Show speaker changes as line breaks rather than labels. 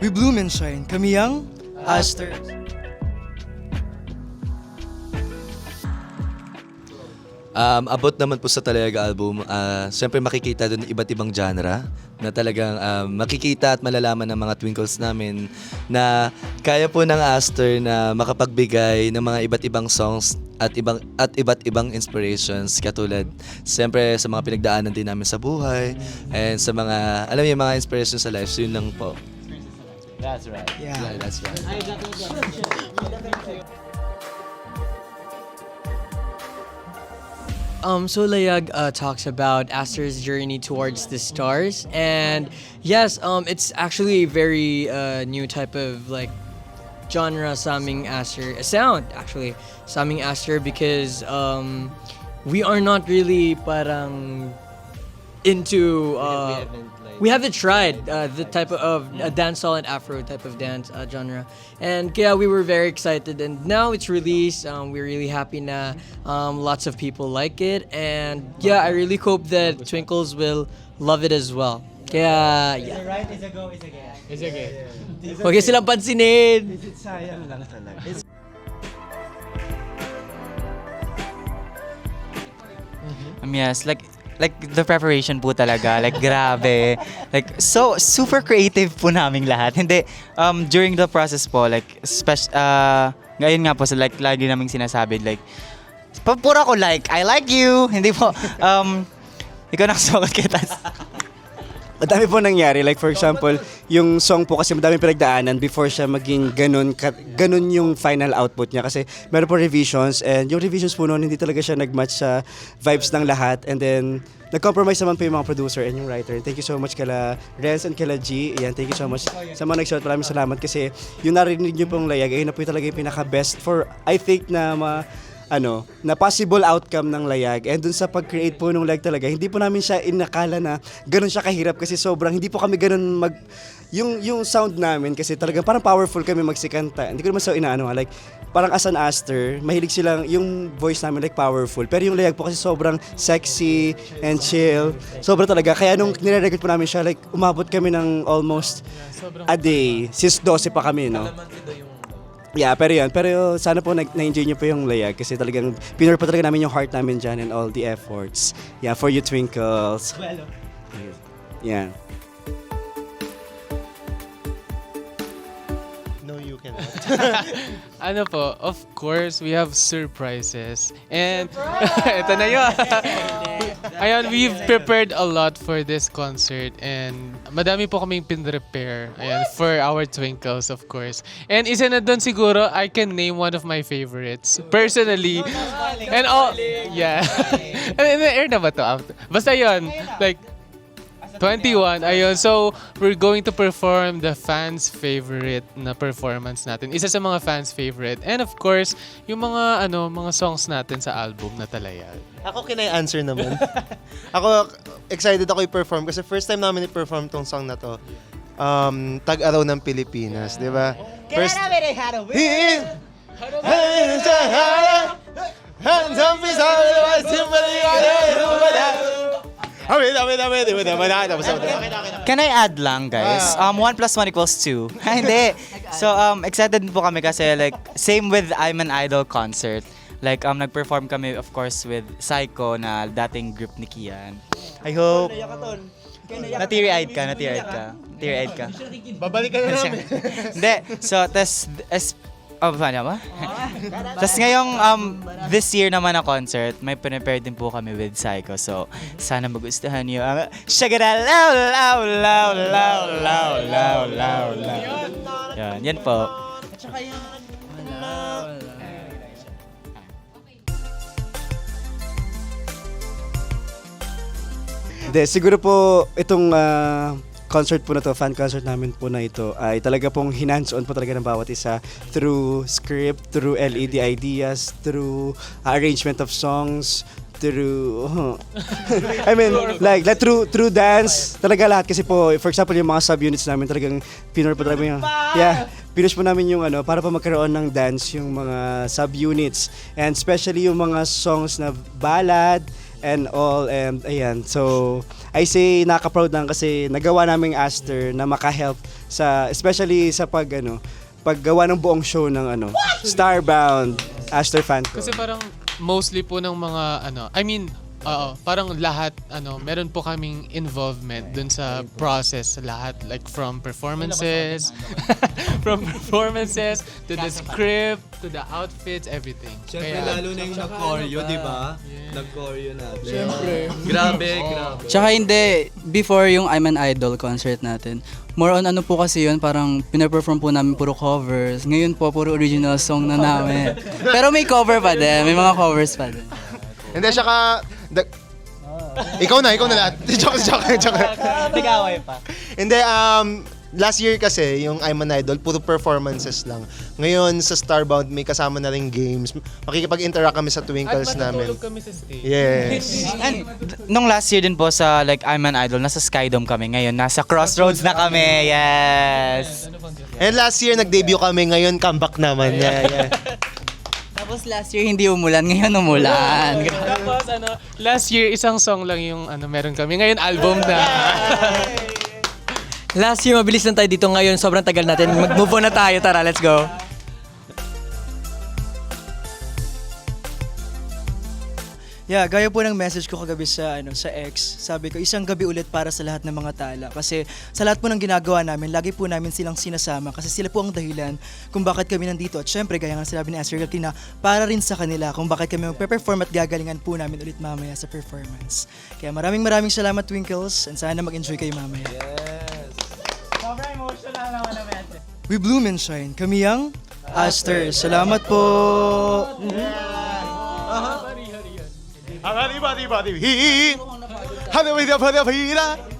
We bloom and shine. Kami ang Aster.
Abot naman po sa Talayaga album, siyempre makikita doon iba't ibang genre na talagang makikita at malalaman ng mga twinkles namin na kaya po ng Aster na makapagbigay ng mga iba't ibang songs at iba't ibang inspirations katulad siyempre sa mga pinagdaanan din namin sa buhay and sa mga alam niyo mga inspirations sa life, so yun lang po.
That's right.
Yeah.
That's right.
So Layag talks about Aster's journey towards the stars, and yes, it's actually a very new type of like genre saming Aster, a sound actually saming Aster because we are not really parang into we haven't tried the type of dancehall and Afro type of dance genre, and yeah, we were very excited. And now it's released. We're really happy na lots of people like it, and yeah, I really hope that Twinkles will love it as well. Kaya yeah.
Right, it's a go, it's a go. It's a go.
Huwag niyo silang pansinin.
Sayang lang talaga.
Yes, like the preparation po talaga, like grabe. Like so super creative po naming lahat. Hindi during the process po like ngayon nga po sa like lagi naming sinasabi like puro ko like I like you. Hindi po ikaw nakasukat kita.
Madami po nangyari. Like for example, yung song po kasi madami pinagdaanan before siya maging ganun yung final output niya. Kasi meron po revisions and yung revisions po noon hindi talaga siya nag-match sa vibes ng lahat. And then, nag-compromise naman po yung mga producer and yung writer. Thank you so much kala Renz and kala G. Ayan, thank you so much sa mga nagsulat. Maraming salamat kasi yung narinig niyo pong Layag, ayun na po yung talaga yung pinaka-best for, I think, na possible outcome ng Layag. And dun sa pag-create po ng Layag talaga, hindi po namin siya inakala na ganun siya kahirap kasi sobrang hindi po kami ganun yung sound namin kasi talagang parang powerful kami magsikanta. Hindi ko naman so inaano like parang as an Aster, mahilig silang yung voice namin like powerful. Pero yung Layag po kasi sobrang sexy and chill. Sobra talaga. Kaya nung nire-record po namin siya, like umabot kami ng almost a day. Since 12 pa kami, no? Yeah, pero yun. Pero sana po na-enjoy nyo po yung Layag kasi talagang pinur po talaga namin yung heart namin dyan and all the efforts. Yeah, for you Twinkles. Yeah.
No, you cannot.
Ano po, of course, we have surprises. And ito na yun. Ayan, we've prepared a lot for this concert and madami po kaming pin-prepare. Ayan, for our Twinkles, of course. And isa na doon siguro, I can name one of my favorites. Personally. And all, yeah. Air na ba to? Basta yun, like, 21, ayun. So, we're going to perform the fans' favorite na performance natin. Isa sa mga fans' favorite. And of course, yung mga songs natin sa album na Talayag.
Ako kinay-answer naman. Ako, excited ako i-perform kasi first time namin i-perform tong song na to. Tag-araw ng Pilipinas, di ba? First...
Can I add lang guys? 1 + 1 = 2. Hindi. So excited din po kami kasi like same with I'm an Idol concert. Like nag-perform kami of course with Psycho na dating group ni Kian. I hope na-teary-eyed ka.
Babalik ka na namin.
Hindi. So, paano ba? Tapos ngayong this year naman na concert, may prepare din po kami with Psycho. So, sana magustuhan niyo ang Shagada Law Law Law Law Law Law Law Law. Yan po.
Siguro po itong concert po na to, fan concert namin po na ito ay talaga pong hinands-on po talaga ng bawat isa through script, through LED ideas, through arrangement of songs, through I mean like through dance talaga lahat kasi po for example yung mga subunits namin talagang pinur po talaga yung pinush po namin yung para pa magkaroon ng dance yung mga subunits and especially yung mga songs na ballad and all, and ayan. So, I say nakaka-proud lang kasi nagawa naming Aster na maka-help sa, especially sa paggawa ng buong show ng Starbound Aster fan ko.
Kasi parang mostly po ng mga parang lahat meron po kaming involvement dun sa process lahat, like from performances to the script to the outfits, everything.
Siyempre, lalo na yung nag-choreo, di ba? Nag-choreo natin.
Siyempre.
Grabe.
Tsaka hindi, before yung I'm an Idol concert natin, more on po kasi yun, parang pinaperform po namin puro covers. Ngayon po, puro original song na namin. Pero may cover pa din, may mga covers pa din.
Hindi, saka... ikaw na lahat. joke.
Nag-away pa.
Hindi, last year kasi, yung I'm an Idol, puro performances lang. Ngayon, sa Starbound, may kasama na rin games. Makikipag-interact kami sa Twinkles namin.
At kami sa stage.
Yes.
And nung last year din po sa like I'm an Idol, nasa Skydome kami. Ngayon, nasa Crossroads na kami. Yes.
And last year, nag-debut kami. Ngayon, comeback naman. Yeah.
Tapos last year hindi umulan, ngayon umulan.
Tapos last year isang song lang yung meron kami. Ngayon album na.
Last year, mabilis lang tayo dito ngayon. Sobrang tagal natin. Mag-move on na tayo. Tara, let's go.
Yeah, gaya po ng message ko kagabi sa X. Sabi ko, isang gabi ulit para sa lahat ng mga tala. Kasi sa lahat po ng ginagawa namin, lagi po namin silang sinasama. Kasi sila po ang dahilan kung bakit kami nandito. At syempre, gaya nga sinabi ni Aster Galtina, para rin sa kanila kung bakit kami magpe-perform at gagalingan po namin ulit mamaya sa performance. Kaya maraming salamat, Twinkles. And sana mag-enjoy kayo mamaya.
Sobrang emotional naman na message.
We bloom and shine. Kami ang Aster. Salamat po!
Hari, bari, bari, hi. Hari, bari, bari, bari.